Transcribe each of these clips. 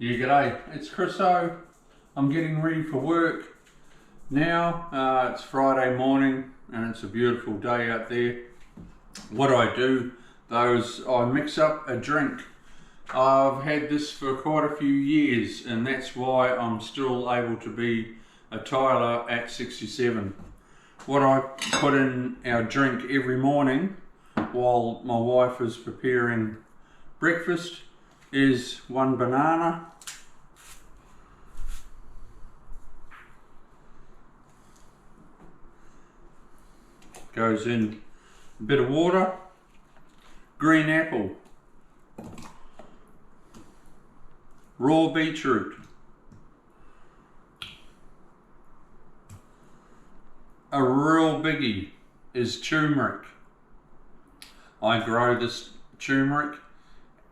Yeah, g'day, it's Chris O. I'm getting ready for work now. It's Friday morning and it's a beautiful day out there. What I do though is I mix up a drink. I've had this for quite a few years and that's why I'm still able to be a tiler at 67. What I put in our drink every morning while my wife is preparing breakfast is one banana, goes in a bit of water, green apple, raw beetroot, a real biggie is turmeric. I grow this turmeric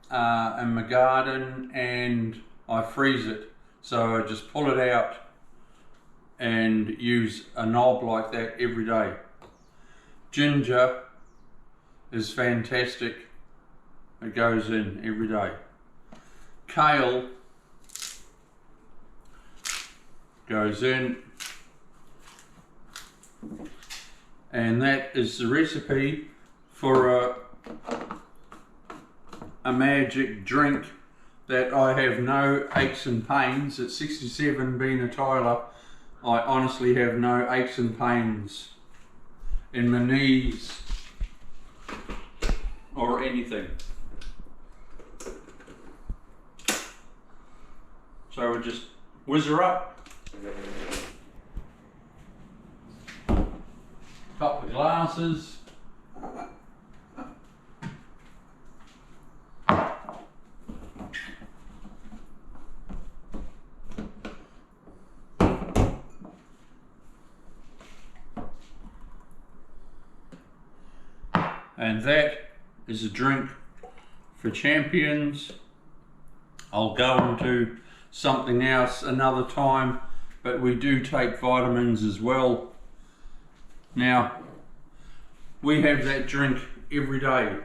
in my garden and I freeze it, so I just pull it out and use a knob like that every day. Ginger is fantastic, it goes in every day. Kale goes in, and that is the recipe for a magic drink that I have no aches and pains. At 67, being a tiler, I honestly have no aches and pains in my knees or anything. So we just whiz her up, couple of glasses. And that is a drink for champions. I'll go into something else another time, but we do take vitamins as well. Now, we have that drink every day,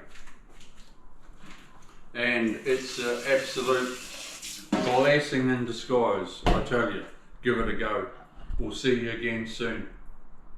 and it's an absolute blessing in disguise, I tell you. Give it a go. We'll see you again soon.